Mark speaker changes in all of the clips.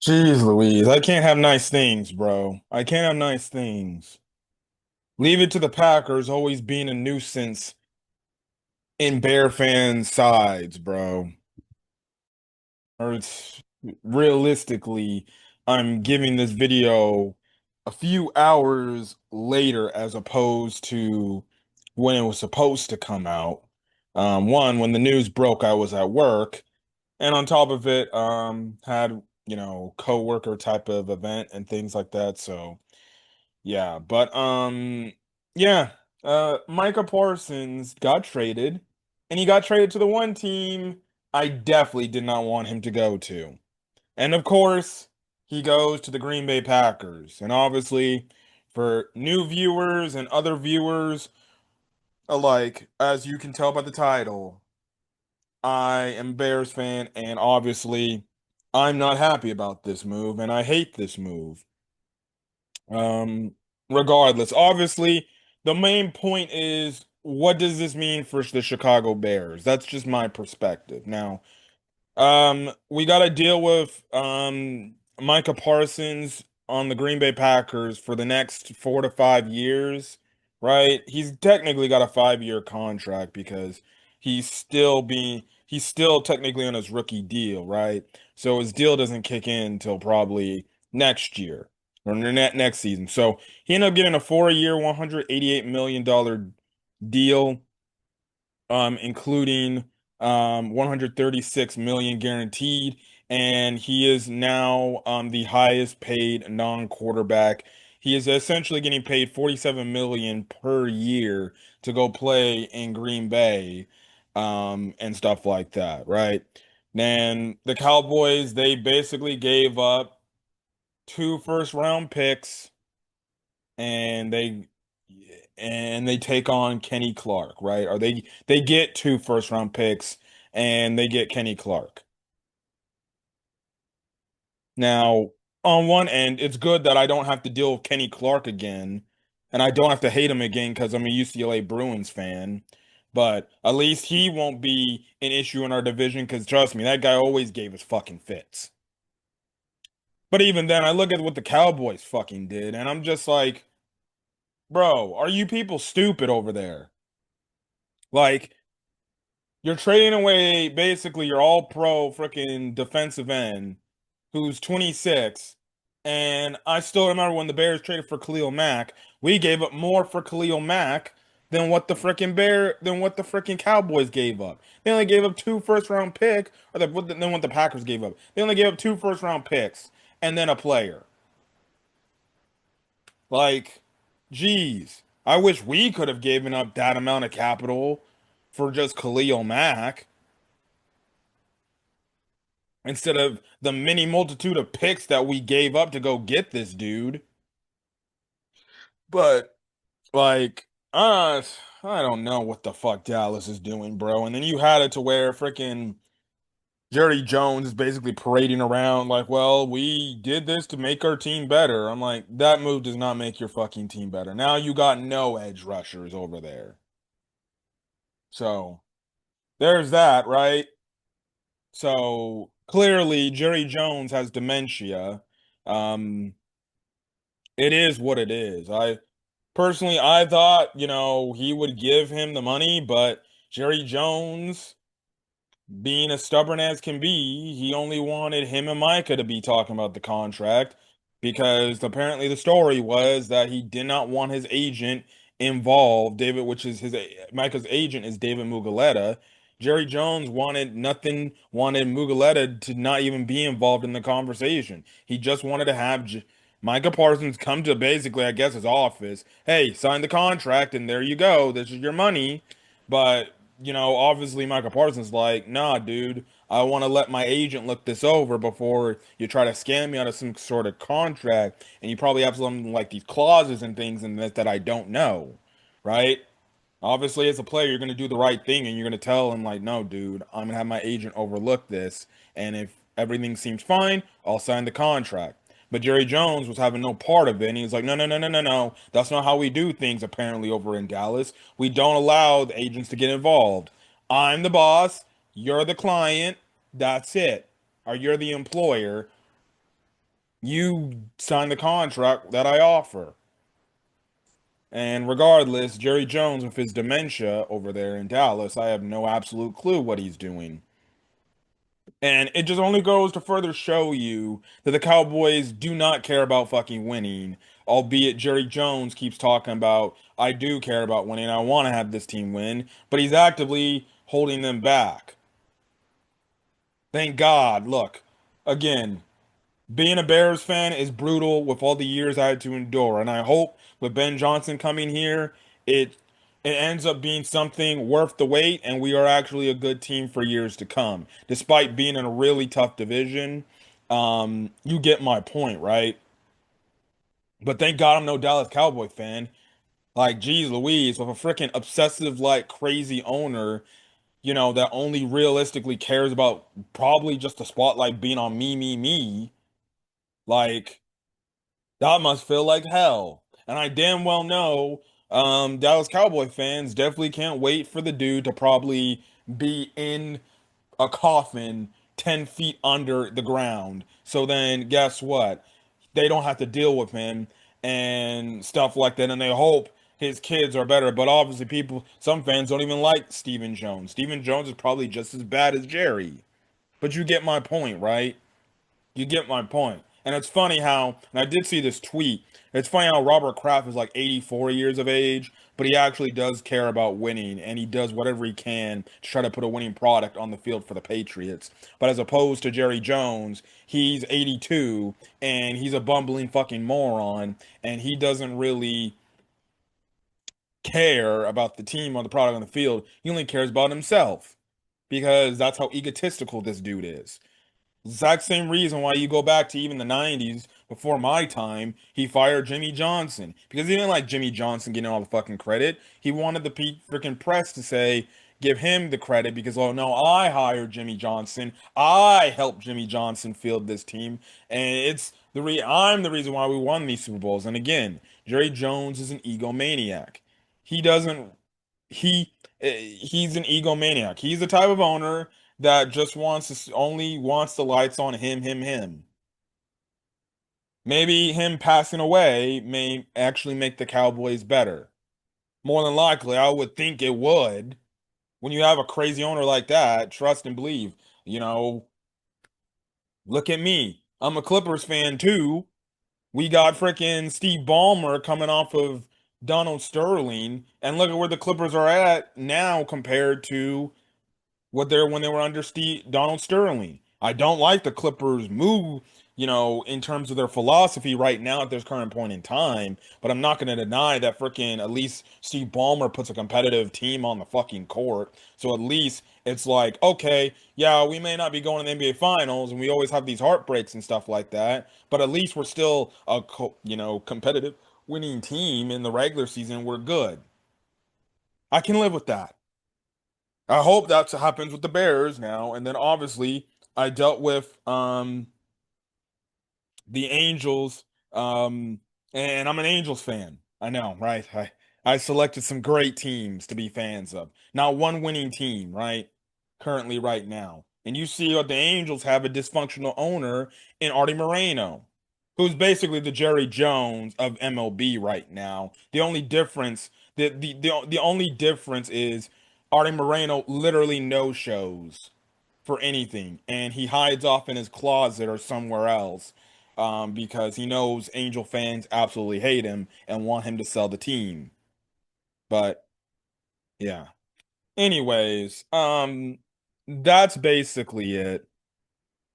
Speaker 1: Jeez Louise, I can't have nice things, bro. I can't have nice things. Leave it to the Packers always being a nuisance in Bear fans' sides, bro. Or it's realistically, I'm giving this video a few hours later as opposed to when it was supposed to come out. One, when the news broke, I was at work, and on top of it, had, coworker type of event and things like that. So yeah, but yeah, Micah Parsons got traded, and he got traded to the one team I definitely did not want him to go to. And of course, he goes to the Green Bay Packers. And obviously, for new viewers and other viewers alike, as you can tell by the title, I am a Bears fan, and obviously, I'm not happy about this move, and I hate this move. Um, Regardless, obviously, the main point is what does this mean for the Chicago Bears? That's just my perspective. Now, we got to deal with Micah Parsons on the Green Bay Packers for the next 4 to 5 years, right? He's technically got a 5 year contract because he's still technically on his rookie deal, right? So his deal doesn't kick in until probably next year or next season. So he ended up getting a 4 year, $188 million deal, including 136 million guaranteed, and he is now the highest paid non-quarterback. He is essentially getting paid 47 million per year to go play in Green Bay, and stuff like that, right? Then the Cowboys, they basically gave up two first round picks, and they take on Kenny Clark, right? Or they get two first round picks and they get Kenny Clark. Now, on one end, it's good that I don't have to deal with Kenny Clark again, and I don't have to hate him again because I'm a UCLA Bruins fan. But at least he won't be an issue in our division because trust me, that guy always gave us fucking fits. But even then, I look at what the Cowboys fucking did, and I'm just like, bro, are you people stupid over there? Like, you're trading away basically your all pro freaking defensive end who's 26. And I still remember when the Bears traded for Khalil Mack, we gave up more for Khalil Mack than what the freaking Cowboys gave up. They only gave up two first round pick than what the Packers gave up. They only gave up two first round picks and then a player. Like, geez, I wish we could have given up that amount of capital for just Khalil Mack, instead of the many multitude of picks that we gave up to go get this dude. But like, I don't know what the fuck Dallas is doing, bro. And then you had it to where freaking Jerry Jones is basically parading around like, well, we did this to make our team better. I'm like, that move does not make your fucking team better. Now you got no edge rushers over there. So there's that, right? So clearly Jerry Jones has dementia. Um, It is what it is. I thought, he would give him the money, but Jerry Jones, being as stubborn as can be, he only wanted him and Micah to be talking about the contract because apparently the story was that he did not want his agent involved. David, which is Micah's agent is David Muguleta. Jerry Jones wanted nothing, wanted Muguleta to not even be involved in the conversation. He just wanted to have Micah Parsons come to basically, I guess, his office. Hey, sign the contract, and there you go. This is your money. But obviously Michael Parsons like, nah, dude, I want to let my agent look this over before you try to scam me out of some sort of contract, and you probably have some like these clauses and things in this that I don't know, right? Obviously, as a player, you're going to do the right thing and you're going to tell him, like, no, dude, I'm going to have my agent overlook this. And if everything seems fine, I'll sign the contract. But Jerry Jones was having no part of it. And he was like, no, no, no, no, no, no. That's not how we do things, apparently, over in Dallas. We don't allow the agents to get involved. I'm the boss. You're the client. That's it. Or you're the employer. You signed the contract that I offer. And regardless, Jerry Jones with his dementia over there in Dallas, I have no absolute clue what he's doing. And it just only goes to further show you that the Cowboys do not care about fucking winning, albeit Jerry Jones keeps talking about, I do care about winning, I want to have this team win, but he's actively holding them back. Thank God. Look, again, being a Bears fan is brutal with all the years I had to endure, and I hope with Ben Johnson coming here, it it ends up being something worth the wait, and we are actually a good team for years to come, despite being in a really tough division. You get my point, right? But thank God I'm no Dallas Cowboy fan. Like, geez Louise, with a freaking obsessive, like, crazy owner, that only realistically cares about probably just the spotlight being on me, me, me. Like, that must feel like hell. And I damn well know Dallas Cowboy fans definitely can't wait for the dude to probably be in a coffin 10 feet under the ground. So then guess what? They don't have to deal with him and stuff like that. And they hope his kids are better. But obviously, some fans don't even like Stephen Jones. Stephen Jones is probably just as bad as Jerry. But you get my point, right? You get my point. And it's funny how, and I did see this tweet, it's funny how Robert Kraft is like 84 years of age, but he actually does care about winning, and he does whatever he can to try to put a winning product on the field for the Patriots. But as opposed to Jerry Jones, he's 82, and he's a bumbling fucking moron, and he doesn't really care about the team or the product on the field. He only cares about himself, because that's how egotistical this dude is. Exact same reason why you go back to even the 90s before my time, he fired Jimmy Johnson because he didn't like Jimmy Johnson getting all the fucking credit. He wanted the freaking press to say, give him the credit because, oh no, I hired Jimmy Johnson. I helped Jimmy Johnson field this team. And I'm the reason why we won these Super Bowls. And again, Jerry Jones is an egomaniac. He doesn't he's an egomaniac. He's the type of owner that just only wants the lights on him, him, him. Maybe him passing away may actually make the Cowboys better. More than likely, I would think it would. When you have a crazy owner like that, trust and believe. You know, look at me. I'm a Clippers fan too. We got freaking Steve Ballmer coming off of Donald Sterling, and look at where the Clippers are at now compared to when they were under Donald Sterling. I don't like the Clippers move, in terms of their philosophy right now at this current point in time, but I'm not going to deny that freaking at least Steve Ballmer puts a competitive team on the fucking court. So at least it's like, okay, yeah, we may not be going to the NBA finals and we always have these heartbreaks and stuff like that, but at least we're still a competitive winning team in the regular season. We're good. I can live with that. I hope that happens with the Bears now. And then obviously I dealt with the Angels, and I'm an Angels fan. I know, right? I selected some great teams to be fans of. Not one winning team, right? Currently, right now. And you see what the Angels have a dysfunctional owner in Artie Moreno, who's basically the Jerry Jones of MLB right now. The only difference is Artie Moreno literally no shows for anything, and he hides off in his closet or somewhere else because he knows Angel fans absolutely hate him and want him to sell the team. But yeah. Anyways, that's basically it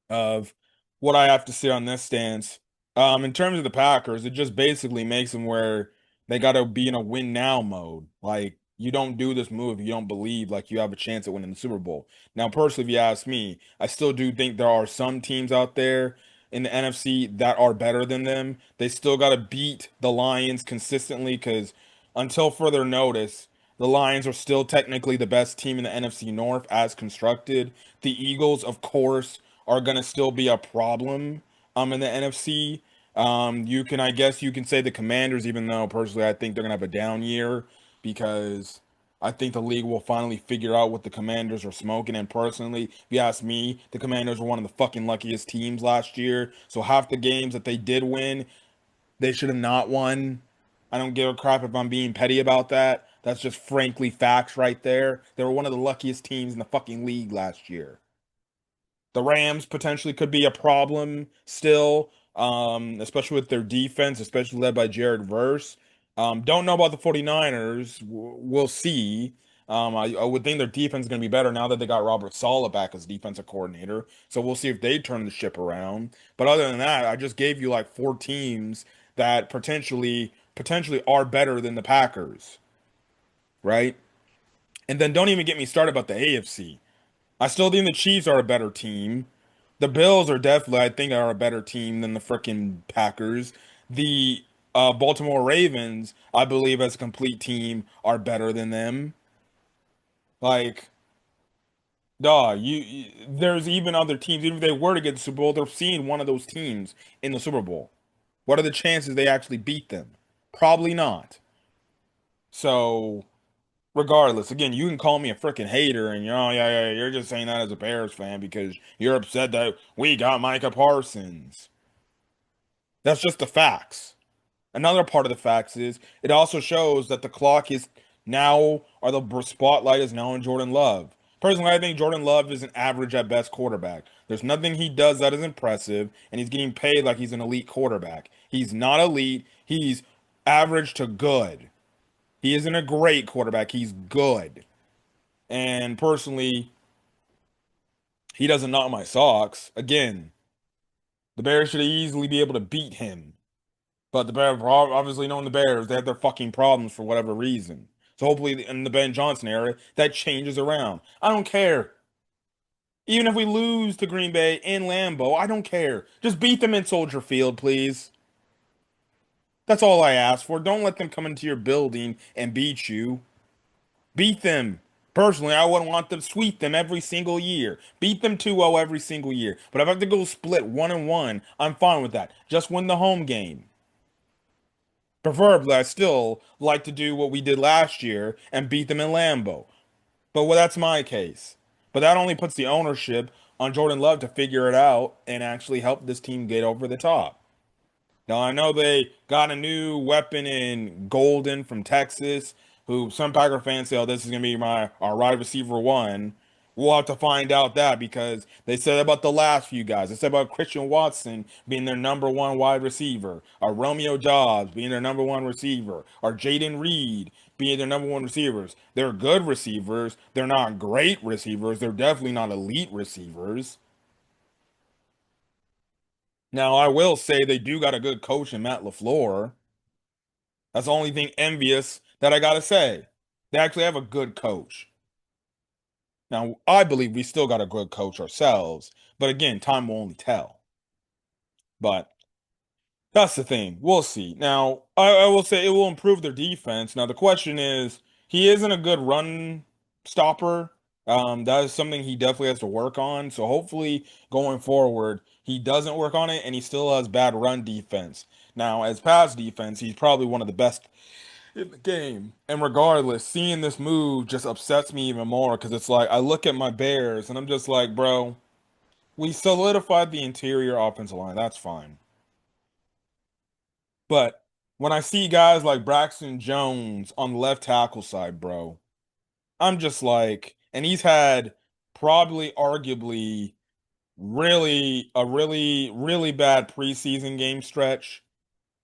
Speaker 1: of what I have to say on this stance. In terms of the Packers, it just basically makes them where they got to be in a win now mode. Like, you don't do this move if you don't believe like you have a chance at winning the Super Bowl. Now, personally, if you ask me, I still do think there are some teams out there in the NFC that are better than them. They still got to beat the Lions consistently because until further notice, the Lions are still technically the best team in the NFC North as constructed. The Eagles, of course, are going to still be a problem in the NFC. I guess you can say the Commanders, even though personally I think they're going to have a down year because I think the league will finally figure out what the Commanders are smoking. And personally, if you ask me, the Commanders were one of the fucking luckiest teams last year. So half the games that they did win, they should have not won. I don't give a crap if I'm being petty about that. That's just frankly facts right there. They were one of the luckiest teams in the fucking league last year. The Rams potentially could be a problem still, especially with their defense, especially led by Jared Verse. Don't know about the 49ers. We'll see. I would think their defense is going to be better now that they got Robert Saleh back as defensive coordinator. So we'll see if they turn the ship around. But other than that, I just gave you like four teams that potentially are better than the Packers, right? And then don't even get me started about the AFC. I still think the Chiefs are a better team. The Bills are definitely, I think, are a better team than the freaking Packers. The Baltimore Ravens, I believe, as a complete team, are better than them. Like, dog, there's even other teams. Even if they were to get the Super Bowl, they're seeing one of those teams in the Super Bowl. What are the chances they actually beat them? Probably not. So, regardless, again, you can call me a freaking hater, and oh yeah, yeah, you're just saying that as a Bears fan because you're upset that we got Micah Parsons. That's just the facts. Another part of the facts is it also shows that the clock is now, or the spotlight is now on Jordan Love. Personally, I think Jordan Love is an average at best quarterback. There's nothing he does that is impressive, and he's getting paid like he's an elite quarterback. He's not elite, he's average to good. He isn't a great quarterback, he's good. And personally, he doesn't knock my socks. Again, the Bears should easily be able to beat him. But the Bears, obviously knowing the Bears, they have their fucking problems for whatever reason. So hopefully in the Ben Johnson era, that changes around. I don't care. Even if we lose to Green Bay in Lambeau, I don't care. Just beat them in Soldier Field, please. That's all I ask for. Don't let them come into your building and beat you. Beat them. Personally, I wouldn't want them sweep them every single year. Beat them 2-0 every single year. But if I have to go split 1-1, I'm fine with that. Just win the home game. Preferably, I still like to do what we did last year and beat them in Lambeau. But well, that's my case. But that only puts the ownership on Jordan Love to figure it out and actually help this team get over the top. Now, I know they got a new weapon in Golden from Texas, who some Packer fans say, oh, this is going to be our wide receiver one. We'll have to find out that because they said about the last few guys. They said about Christian Watson being their number one wide receiver, or Romeo Dobbs being their number one receiver, or Jaden Reed being their number one receivers. They're good receivers. They're not great receivers. They're definitely not elite receivers. Now, I will say they do got a good coach in Matt LaFleur. That's the only thing envious that I gotta say. They actually have a good coach. Now, I believe we still got a good coach ourselves, but again, time will only tell. But that's the thing. We'll see. Now, I will say it will improve their defense. Now, the question is, he isn't a good run stopper. That is something he definitely has to work on. So hopefully, going forward, he doesn't work on it and he still has bad run defense. Now, as pass defense, he's probably one of the best in the game. And regardless, seeing this move just upsets me even more because it's like I look at my Bears and I'm just like, bro, we solidified the interior offensive line. That's fine. But when I see guys like Braxton Jones on the left tackle side, bro, I'm just like, and he's had probably arguably really bad preseason game stretch.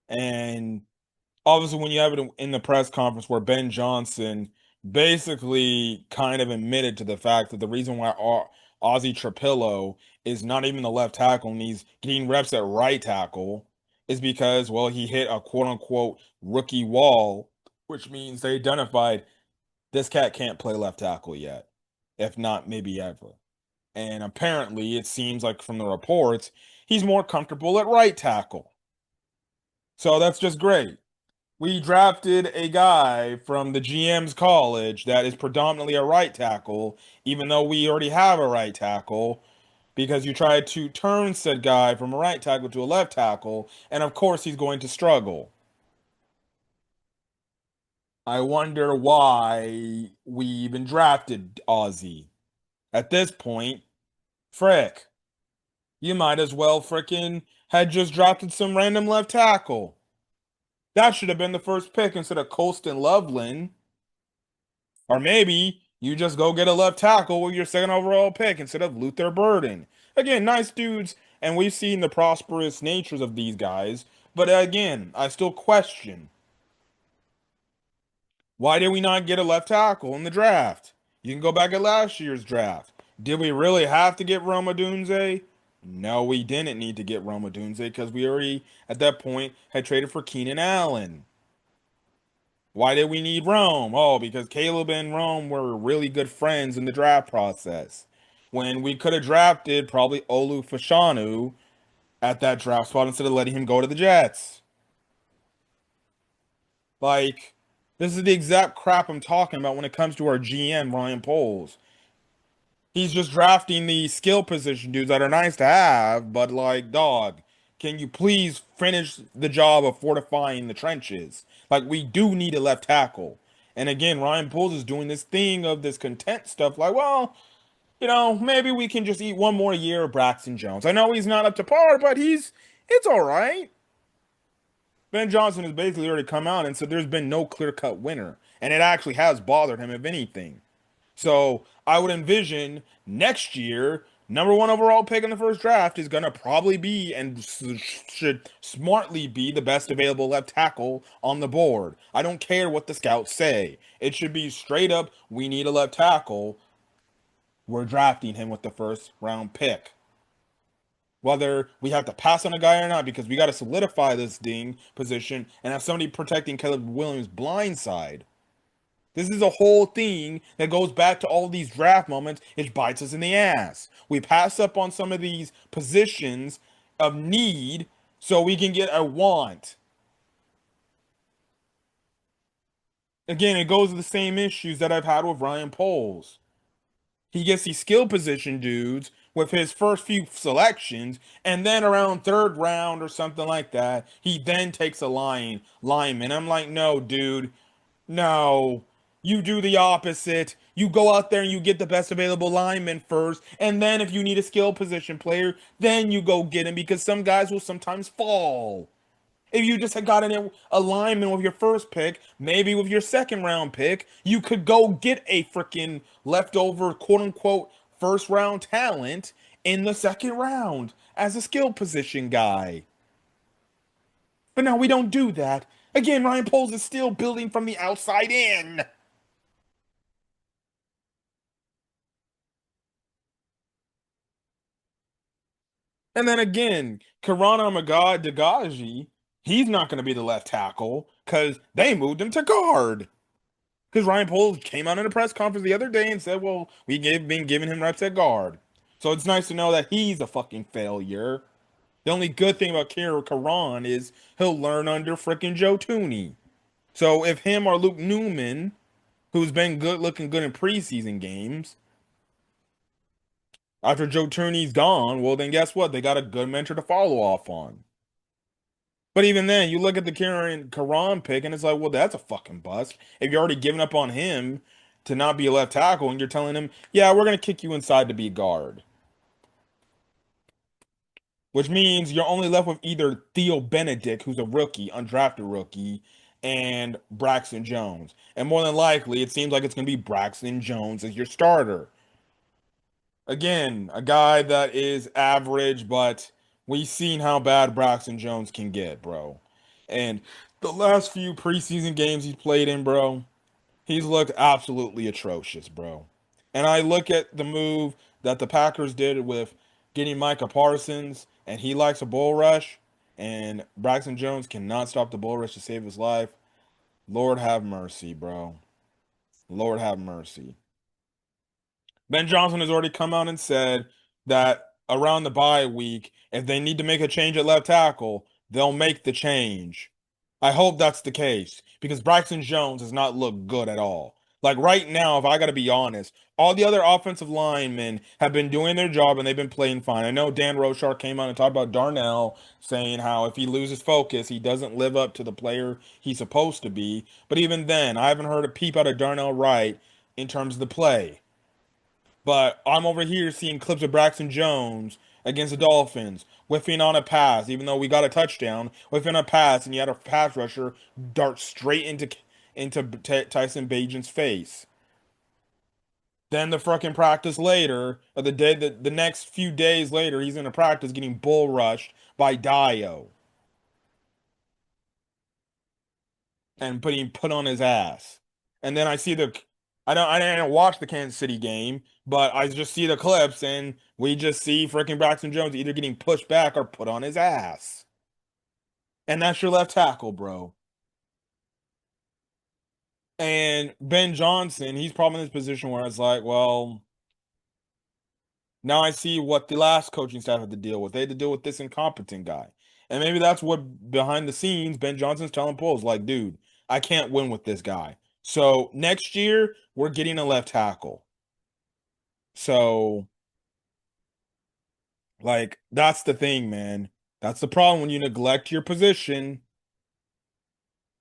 Speaker 1: And obviously when you have it in the press conference where Ben Johnson basically kind of admitted to the fact that the reason why Ozzy Trapillo is not even the left tackle and he's getting reps at right tackle is because, well, he hit a quote unquote rookie wall, which means they identified this cat can't play left tackle yet, if not maybe ever. And apparently, it seems like from the reports, he's more comfortable at right tackle. So that's just great. We drafted a guy from the GM's college that is predominantly a right tackle, even though we already have a right tackle, because you tried to turn said guy from a right tackle to a left tackle, and of course he's going to struggle. I wonder why we even drafted Ozzy. At this point, frick, you might as well frickin' had just drafted some random left tackle. That should have been the first pick instead of Colston Loveland. Or maybe you just go get a left tackle with your second overall pick instead of Luther Burden. Again, nice dudes, and we've seen the prosperous natures of these guys. But again, I still question why did we not get a left tackle in the draft? You can go back at last year's draft. Did we really have to get Roma Dunze? No, we didn't need to get Roma Dunze because we already, at that point, had traded for Keenan Allen. Why did we need Rome? Oh, because Caleb and Rome were really good friends in the draft process. When we could have drafted probably Olu Fashanu at that draft spot instead of letting him go to the Jets. Like, this is the exact crap I'm talking about when it comes to our GM, Ryan Poles. He's just drafting the skill position dudes that are nice to have, but like, dog, can you please finish the job of fortifying the trenches? Like, we do need a left tackle. And again, Ryan Poles is doing this thing of this content stuff, like, well, maybe we can just eat one more year of Braxton Jones. I know he's not up to par, but it's all right. Ben Johnson has basically already come out and said there's been no clear-cut winner, and it actually has bothered him, if anything. So I would envision next year, number one overall pick in the first draft is going to probably be and should smartly be the best available left tackle on the board. I don't care what the scouts say. It should be straight up, we need a left tackle. We're drafting him with the first round pick. Whether we have to pass on a guy or not, because we got to solidify this ding position and have somebody protecting Caleb Williams' blind side. This is a whole thing that goes back to all these draft moments. It bites us in the ass. We pass up on some of these positions of need so we can get a want. Again, it goes to the same issues that I've had with Ryan Poles. He gets these skill position dudes with his first few selections, and then around third round or something like that, he then takes a lineman. I'm like, no, dude. No, you do the opposite. You go out there and you get the best available lineman first, and then if you need a skill position player, then you go get him because some guys will sometimes fall. If you just had gotten a lineman with your first pick, maybe with your second round pick, you could go get a freaking leftover quote unquote first round talent in the second round as a skill position guy. But no, we don't do that. Again, Ryan Poles is still building from the outside in. And then again, Karana Magad Dagaji, he's not going to be the left tackle because they moved him to guard. Because Ryan Poles came out in a press conference the other day and said, well, been giving him reps at guard. So it's nice to know that he's a fucking failure. The only good thing about Karan is he'll learn under frickin' Joe Tooney. So if him or Luke Newman, who's been looking good in preseason games, after Joe Tooney's gone, well, then guess what? They got a good mentor to follow off on. But even then, you look at the Karan pick, and it's like, well, that's a fucking bust. If you're already giving up on him to not be a left tackle, and you're telling him, yeah, we're gonna kick you inside to be a guard, which means you're only left with either Theo Benedict, who's a rookie, undrafted rookie, and Braxton Jones. And more than likely, it seems like it's gonna be Braxton Jones as your starter. Again, a guy that is average, but we've seen how bad Braxton Jones can get, bro. And the last few preseason games he's played in, bro, he's looked absolutely atrocious, bro. And I look at the move that the Packers did with getting Micah Parsons, and he likes a bull rush, and Braxton Jones cannot stop the bull rush to save his life. Lord have mercy, bro. Lord have mercy. Ben Johnson has already come out and said that around the bye week, if they need to make a change at left tackle, they'll make the change. I hope that's the case because Braxton Jones has not looked good at all. Like right now, if I got to be honest, all the other offensive linemen have been doing their job and they've been playing fine. I know Dan Rochar came out and talked about Darnell saying how if he loses focus, he doesn't live up to the player he's supposed to be. But even then, I haven't heard a peep out of Darnell Wright in terms of the play. But I'm over here seeing clips of Braxton Jones against the Dolphins whiffing on a pass, even though we got a touchdown, whiffing a pass, and you had a pass rusher dart straight into Tyson Bagent's face. Then the fucking practice later, or the next few days later, he's in a practice getting bull rushed by Dio and putting put on his ass. And then I didn't watch the Kansas City game, but I just see the clips and we just see freaking Braxton Jones either getting pushed back or put on his ass. And that's your left tackle, bro. And Ben Johnson, he's probably in this position where it's like, well, now I see what the last coaching staff had to deal with. They had to deal with this incompetent guy. And maybe that's what behind the scenes Ben Johnson's telling Poles, like, dude, I can't win with this guy. So next year, we're getting a left tackle. So, like, that's the thing, man. That's the problem when you neglect your position.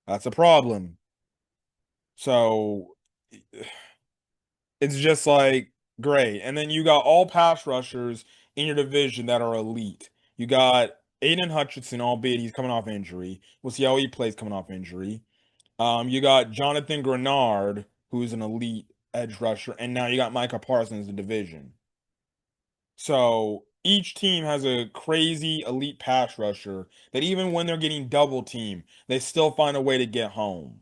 Speaker 1: That's a problem. So it's just like great. And then you got all pass rushers in your division that are elite. You got Aiden Hutchinson, albeit he's coming off injury. We'll see how he plays coming off injury. You got Jonathan Grenard, who's an elite edge rusher, and now you got Micah Parsons in the division. So each team has a crazy elite pass rusher that even when they're getting double team, they still find a way to get home.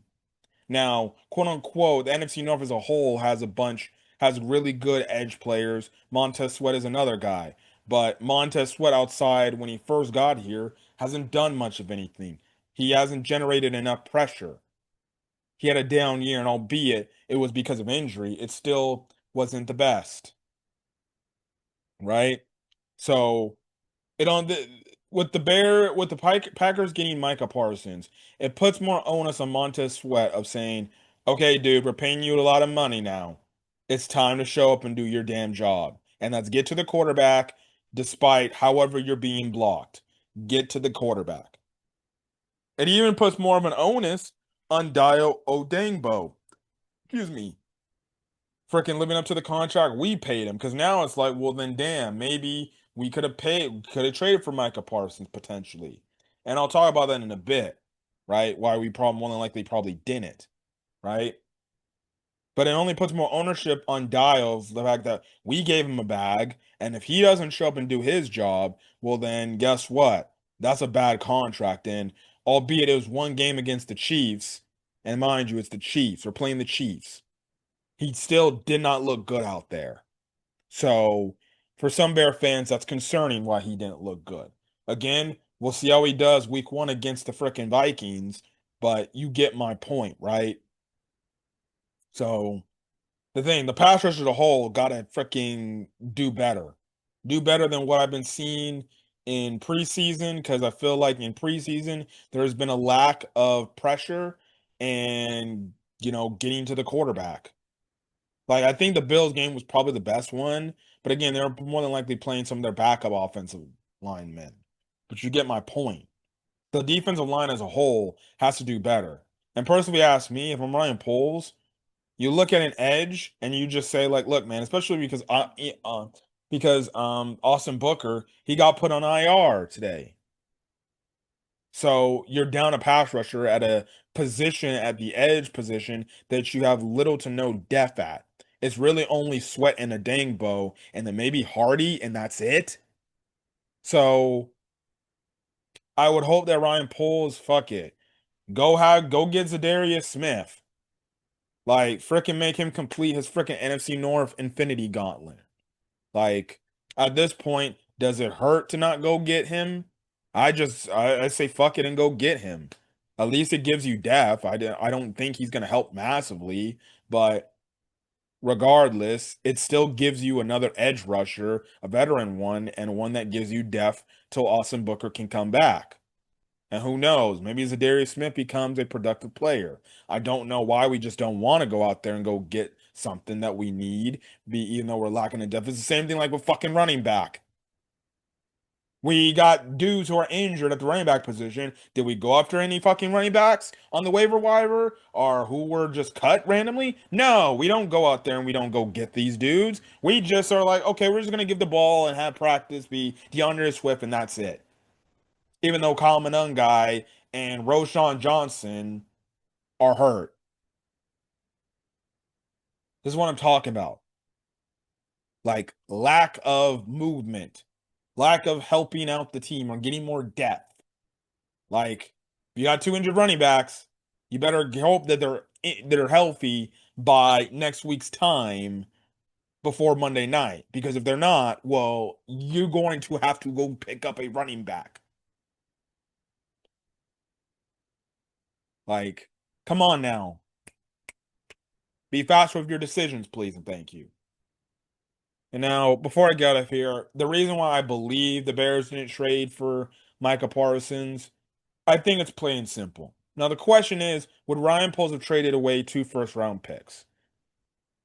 Speaker 1: Now, quote unquote, the NFC North as a whole has really good edge players. Montez Sweat is another guy. But Montez Sweat outside when he first got here hasn't done much of anything. He hasn't generated enough pressure. He had a down year, and albeit it was because of injury, it still wasn't the best, right? So it on the with the Packers getting Micah Parsons, it puts more onus on Montez Sweat of saying, "Okay, dude, we're paying you a lot of money now. It's time to show up and do your damn job, and let's get to the quarterback, despite however you're being blocked. Get to the quarterback." It even puts more of an onus on Dio Odengbo. Excuse me, freaking living up to the contract we paid him. Because now it's like, well, then damn, maybe we could have traded for Micah Parsons potentially. And I'll talk about that in a bit, right? Why we probably more than likely probably didn't, right? But it only puts more ownership on Dials, the fact that we gave him a bag, and if he doesn't show up and do his job, well, then guess what? That's a bad contract. And albeit it was one game against the Chiefs, and mind you, it's the Chiefs. We're playing the Chiefs. He still did not look good out there. So for some Bear fans, that's concerning why he didn't look good. Again, we'll see how he does week one against the frickin' Vikings, but you get my point, right? So the pass rush as a whole gotta freaking do better. Do better than what I've been seeing in preseason, because I feel like in preseason there's been a lack of pressure and getting to the quarterback. Like I think the Bills game was probably the best one, but again, they're more than likely playing some of their backup offensive linemen. But you get my point. The defensive line as a whole has to do better. And personally, ask me if I'm running polls, you look at an edge and you just say like, look, man, especially because Austin Booker he got put on IR today. So you're down a pass rusher at a position at the edge position that you have little to no depth at. It's really only Sweat and a Dangbo, and then maybe Hardy, and that's it. So I would hope that Ryan Poles, fuck it, go get Zadarius Smith, like freaking make him complete his freaking NFC North Infinity Gauntlet. Like at this point, does it hurt to not go get him? I say fuck it and go get him. At least it gives you depth. I don't think he's gonna help massively, but regardless, it still gives you another edge rusher, a veteran one, and one that gives you depth till Austin Booker can come back. And who knows? Maybe Zadarius Smith becomes a productive player. I don't know why we just don't want to go out there and go get something that we need, even though we're lacking in depth. It's the same thing like with fucking running back. We got dudes who are injured at the running back position. Did we go after any fucking running backs on the waiver wire or who were just cut randomly? No, we don't go out there and we don't go get these dudes. We just are like, okay, we're just gonna give the ball and have practice be DeAndre Swift and that's it. Even though Kyle Monangai and Roshan Johnson are hurt. This is what I'm talking about. Like lack of movement, lack of helping out the team or getting more depth. Like, if you got two injured running backs, you better hope that they're healthy by next week's time before Monday night. Because if they're not, well, you're going to have to go pick up a running back. Like, come on now. Be faster with your decisions, please, and thank you. And now, before I get out of here, the reason why I believe the Bears didn't trade for Micah Parsons, I think it's plain simple. Now, the question is, would Ryan Poles have traded away two first round picks?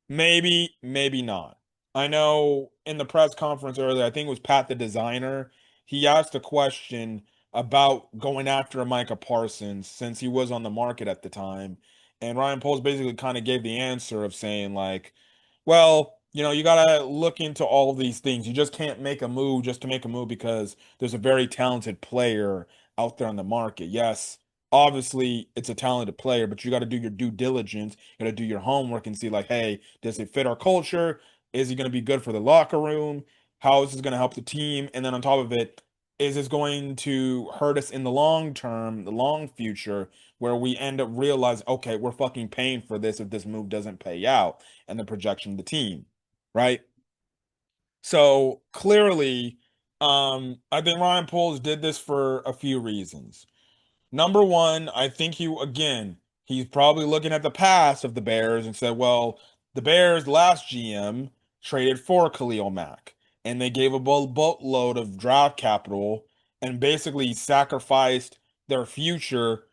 Speaker 1: Maybe, maybe not. I know in the press conference earlier, I think it was Pat the designer, he asked a question about going after a Micah Parsons since he was on the market at the time. And Ryan Poles basically kind of gave the answer of saying, like, well, you gotta look into all of these things. You just can't make a move just to make a move because there's a very talented player out there on the market. Yes, obviously it's a talented player, but you got to do your due diligence. You got to do your homework and see, like, hey, does it fit our culture? Is he going to be good for the locker room? How is this going to help the team? And then on top of it, is this going to hurt us in the long term, the long future, where we end up realizing, okay, we're fucking paying for this if this move doesn't pay out and the projection of the team, right? So clearly, I think Ryan Poles did this for a few reasons. Number one, I think he's probably looking at the past of the Bears and said, well, the Bears last GM traded for Khalil Mack and they gave a boatload of draft capital and basically sacrificed their future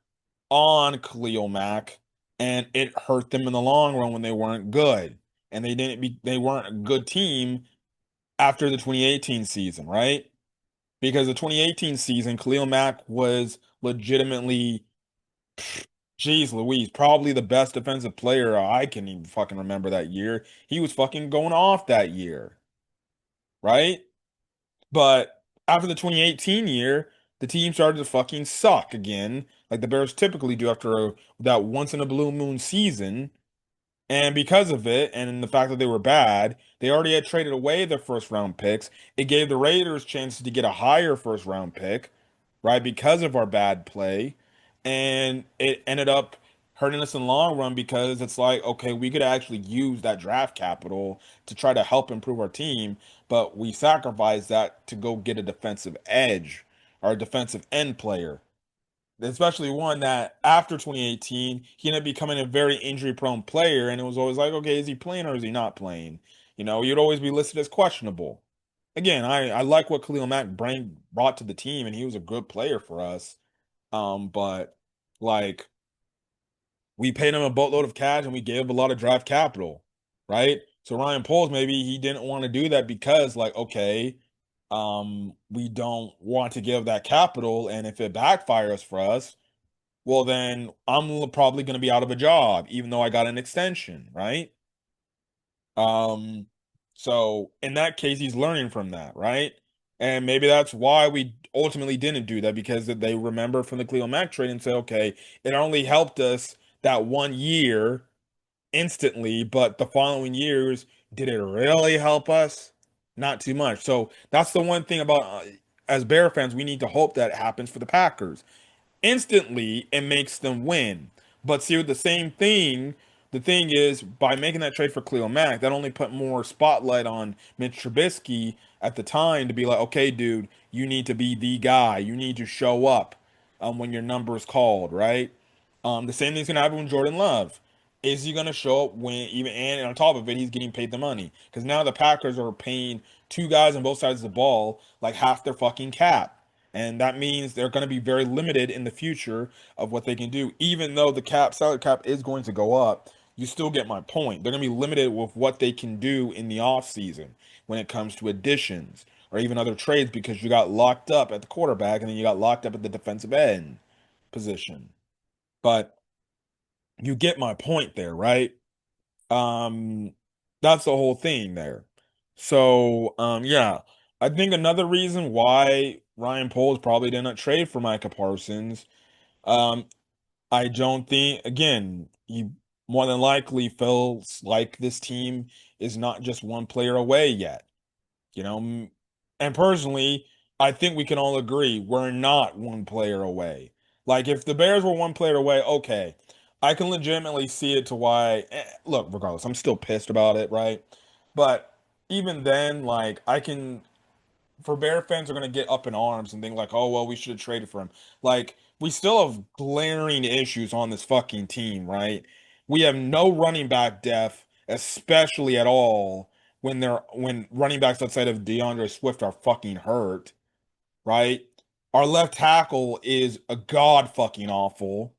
Speaker 1: on Khalil Mack, and it hurt them in the long run when they weren't good. And they weren't a good team after the 2018 season, right? Because the 2018 season, Khalil Mack was legitimately, geez Louise, probably the best defensive player I can even fucking remember that year. He was fucking going off that year, right? But after the 2018 year, the team started to fucking suck again, like the Bears typically do after that once in a blue moon season. And because of it, and the fact that they were bad, they already had traded away their first round picks. It gave the Raiders chances to get a higher first round pick, right? Because of our bad play. And it ended up hurting us in the long run because it's like, okay, we could actually use that draft capital to try to help improve our team, but we sacrificed that to go get a defensive edge or a defensive end player, especially one that after 2018 he ended up becoming a very injury prone player, and it was always like, okay, is he playing or is he not playing? You'd always be listed as questionable. Again, I like what Khalil Mack brought to the team, and he was a good player for us. But like, we paid him a boatload of cash and we gave him a lot of draft capital, right? So Ryan Poles, maybe he didn't want to do that because, like, okay, we don't want to give that capital, and if it backfires for us, well, then I'm probably going to be out of a job, even though I got an extension, right? Um, so in that case, he's learning from that, right? And maybe that's why we ultimately didn't do that, because they remember from the Cleo Mack trade and say, okay, it only helped us that 1 year instantly, but the following years, did it really help us? Not too much. So that's the one thing about, as Bear fans, we need to hope that happens for the Packers. Instantly, it makes them win. But see, with the thing is, by making that trade for Cleo Mack, that only put more spotlight on Mitch Trubisky at the time to be like, okay, dude, you need to be the guy. You need to show up when your number is called, right? The same thing's gonna happen with Jordan Love. Is he gonna show up when even, and on top of it, he's getting paid the money? Because now the Packers are paying two guys on both sides of the ball like half their fucking cap. And that means they're going to be very limited in the future of what they can do. Even though the salary cap is going to go up, you still get my point. They're going to be limited with what they can do in the offseason when it comes to additions or even other trades because you got locked up at the quarterback and then you got locked up at the defensive end position. But you get my point there, right? Um, that's the whole thing there. So, yeah, I think another reason why Ryan Poles probably did not trade for Micah Parsons, um, I don't think, again, he more than likely feels like this team is not just one player away yet. You know, and personally, I think we can all agree we're not one player away. Like if the Bears were one player away, okay, I can legitimately see it to why. Look, regardless, I'm still pissed about it, right? But even then, like I can for Bear fans are going to get up in arms and think like, oh well, we should have traded for him. Like we still have glaring issues on this fucking team, right? We have no running back depth, especially at all when running backs outside of DeAndre Swift are fucking hurt, right? Our left tackle is a god fucking awful.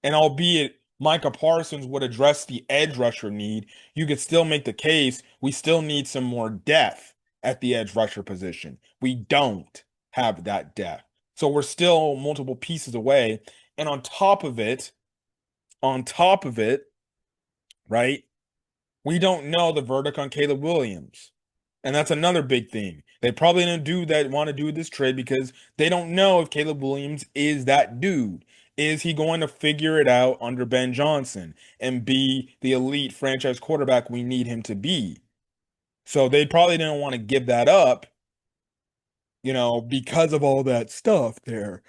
Speaker 1: And albeit Micah Parsons would address the edge rusher need, you could still make the case we still need some more depth at the edge rusher position. We don't have that depth. So we're still multiple pieces away. And on top of it, right, we don't know the verdict on Caleb Williams. And that's another big thing. They probably didn't do that, want to do this trade because they don't know if Caleb Williams is that dude. Is he going to figure it out under Ben Johnson and be the elite franchise quarterback we need him to be? So they probably didn't want to give that up, because of all that stuff there.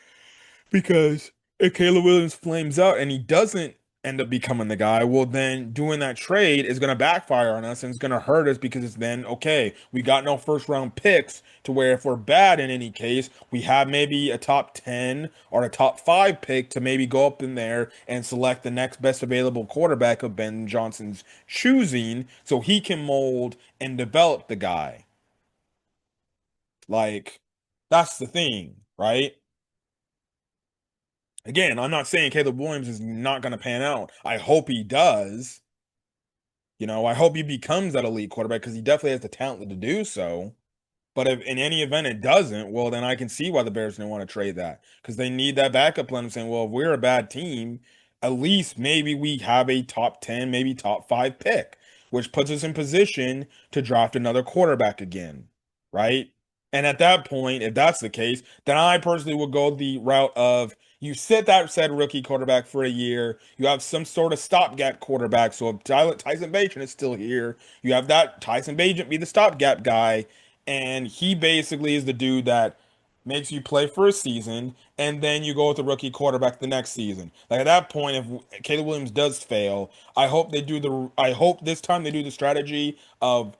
Speaker 1: Because if Caleb Williams flames out and he doesn't end up becoming the guy, well, then doing that trade is going to backfire on us and it's going to hurt us because it's then, okay, we got no first round picks to where if we're bad in any case, we have maybe a top 10 or a top 5 pick to maybe go up in there and select the next best available quarterback of Ben Johnson's choosing so he can mold and develop the guy. Like, that's the thing, right? Again, I'm not saying Caleb Williams is not going to pan out. I hope he does. I hope he becomes that elite quarterback because he definitely has the talent to do so. But if in any event it doesn't, well, then I can see why the Bears didn't want to trade that because they need that backup plan. I'm saying, well, if we're a bad team, at least maybe we have a top 10, maybe top 5 pick, which puts us in position to draft another quarterback again, right? And at that point, if that's the case, then I personally would go the route of you sit that said rookie quarterback for a year. You have some sort of stopgap quarterback. So if Tyson Bagent is still here, you have that Tyson Bagent be the stopgap guy and he basically is the dude that makes you play for a season, and then you go with the rookie quarterback the next season. Like at that point, if Caleb Williams does fail, I hope this time they do the strategy of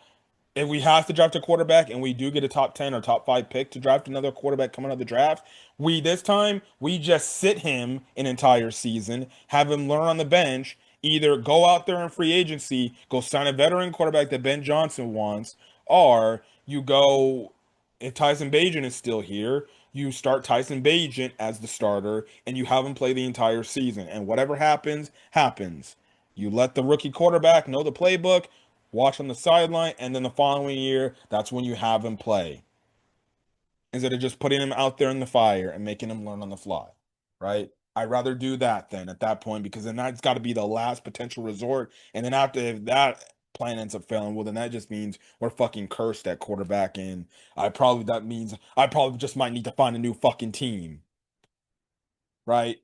Speaker 1: if we have to draft a quarterback and we do get a top 10 or top 5 pick to draft another quarterback coming out of the draft, this time we just sit him an entire season, have him learn on the bench, either go out there in free agency, go sign a veteran quarterback that Ben Johnson wants, or you go if Tyson Bagent is still here, you start Tyson Bagent as the starter and you have him play the entire season. And whatever happens, happens. You let the rookie quarterback know the playbook, watch on the sideline, and then the following year, that's when you have him play. Instead of just putting him out there in the fire and making him learn on the fly, right? I'd rather do that then at that point because then that's got to be the last potential resort. And then after if that plan ends up failing, well, then that just means we're fucking cursed at quarterback. And that means I probably just might need to find a new fucking team, right?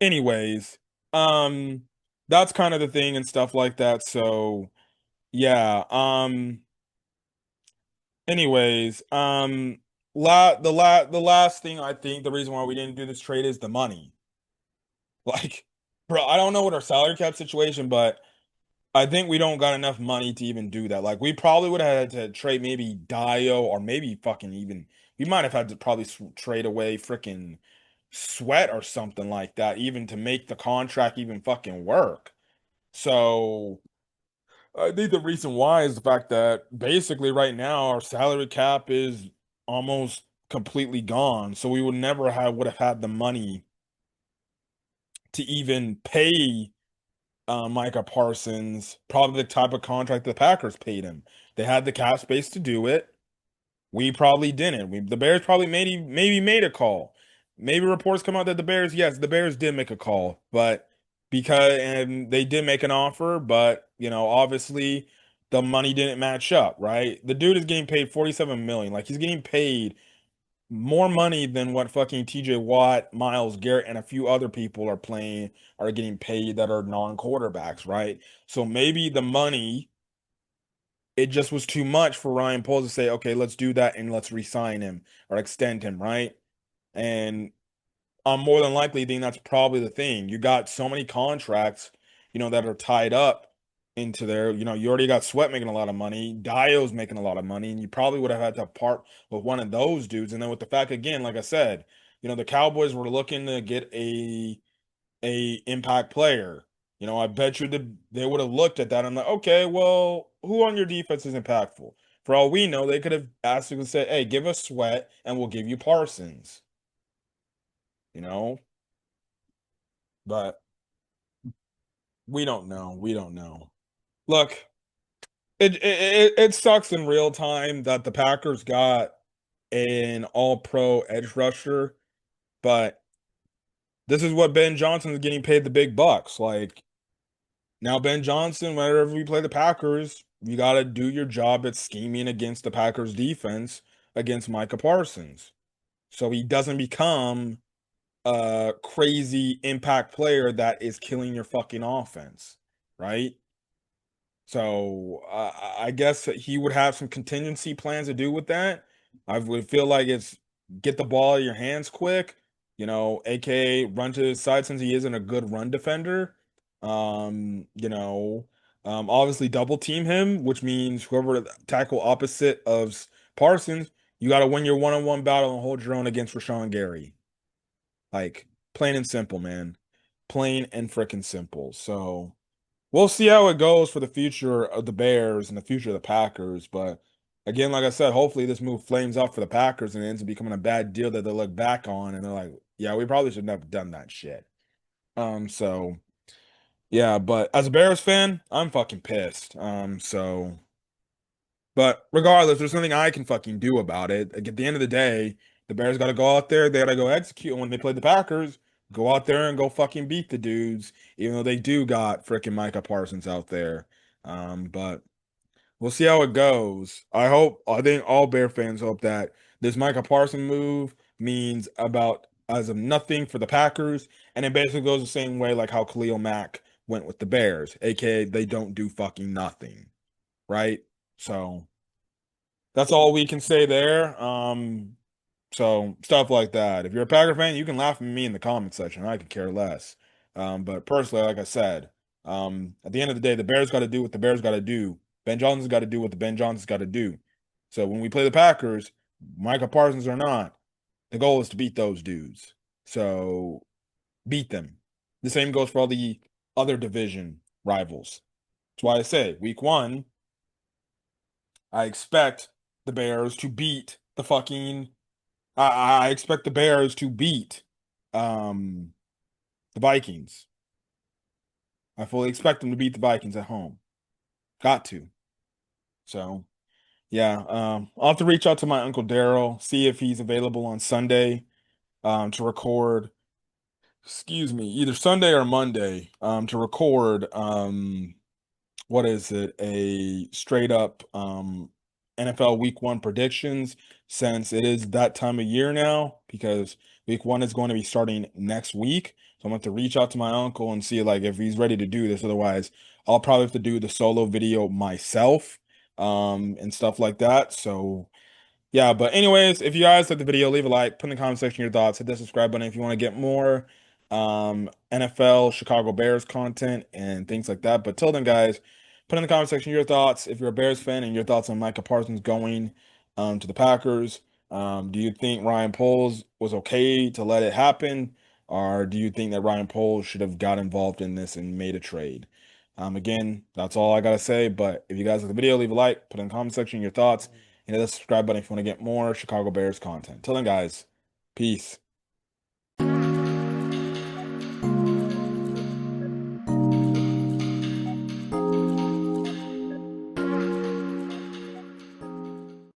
Speaker 1: Anyways, um, that's kind of the thing and stuff like that. So yeah, anyways, the last thing I think the reason why we didn't do this trade is the money. Like, bro, I don't know what our salary cap situation, but I think we don't got enough money to even do that. Like, we probably would have had to trade maybe Dio or maybe fucking even we might have had to probably trade away freaking Sweat or something like that, even to make the contract even fucking work. So I think the reason why is the fact that basically right now our salary cap is almost completely gone. So we would never have would have had the money to even pay Micah Parsons probably the type of contract the Packers paid him. They had the cap space to do it. We probably didn't. The Bears probably maybe made a call. Maybe reports come out that yes, the Bears did make a call, but because and they did make an offer, but obviously the money didn't match up, right? The dude is getting paid 47 million. Like he's getting paid more money than what fucking TJ Watt, Miles Garrett, and a few other people are getting paid that are non-quarterbacks, right? So maybe the money, it just was too much for Ryan Poles to say, okay, let's do that and let's re-sign him or extend him, right? And I'm more than likely think that's probably the thing. You got so many contracts, that are tied up into there. You already got Sweat making a lot of money, Dio's making a lot of money, and you probably would have had to part with one of those dudes. And then with the fact again, like I said, the Cowboys were looking to get a impact player. I bet you they would have looked at that and like, okay, well, who on your defense is impactful? For all we know, they could have asked you to say, hey, give us Sweat and we'll give you Parsons, you know? But we don't know. We don't know. Look, it sucks in real time that the Packers got an all-pro edge rusher, but this is what Ben Johnson is getting paid the big bucks. Like now, Ben Johnson, whenever we play the Packers, you got to do your job at scheming against the Packers defense against Micah Parsons. So he doesn't become a crazy impact player that is killing your fucking offense, right? So I guess he would have some contingency plans to do with that. I would feel like it's get the ball out of your hands quick, aka run to his side since he isn't a good run defender. Obviously double team him, which means whoever tackle opposite of Parsons, you got to win your one-on-one battle and hold your own against Rashawn Gary. Like plain and simple, man. Plain and freaking simple. So we'll see how it goes for the future of the Bears and the future of the Packers. But again, like I said, hopefully this move flames up for the Packers and it ends up becoming a bad deal that they look back on and they're like, yeah, we probably should have done that shit. So yeah, but as a Bears fan, I'm fucking pissed. But regardless, there's nothing I can fucking do about it. Like, at the end of the day, the Bears got to go out there. They got to go execute. And when they play the Packers, go out there and go fucking beat the dudes, even though they do got freaking Micah Parsons out there. But we'll see how it goes. I think all Bear fans hope that this Micah Parsons move means about as of nothing for the Packers. And it basically goes the same way like how Khalil Mack went with the Bears, aka they don't do fucking nothing. Right? So that's all we can say there. So stuff like that. If you're a Packer fan, you can laugh at me in the comment section. I could care less. But personally, like I said, at the end of the day, the Bears got to do what the Bears got to do. Ben Johnson's got to do what the Ben Johnson's got to do. So when we play the Packers, Micah Parsons or not, the goal is to beat those dudes. So beat them. The same goes for all the other division rivals. That's why I say week 1, I expect the Bears to beat the fucking. I expect the Bears to beat um the Vikings. I fully expect them to beat the Vikings at home. Got to. So yeah, I'll have to reach out to my Uncle Daryl, see if he's available on Sunday to record. Excuse me, either Sunday or Monday to record what is it, a straight up NFL week 1 predictions, since it is that time of year now, because week 1 is going to be starting next week. So I'm going to have to reach out to my uncle and see like if he's ready to do this. Otherwise, I'll probably have to do the solo video myself and stuff like that. So yeah, but anyways, if you guys like the video, leave a like, put in the comment section your thoughts, hit the subscribe button if you want to get more NFL Chicago Bears content and things like that. But till then, guys, put in the comment section your thoughts if you're a Bears fan and your thoughts on Micah Parsons going to the Packers. Do you think Ryan Poles was okay to let it happen, or do you think that Ryan Poles should have got involved in this and made a trade? Again, that's all I gotta say. But if you guys like the video, leave a like, put in the comment section your thoughts. and hit the subscribe button if you want to get more Chicago Bears content. Till then, guys, peace.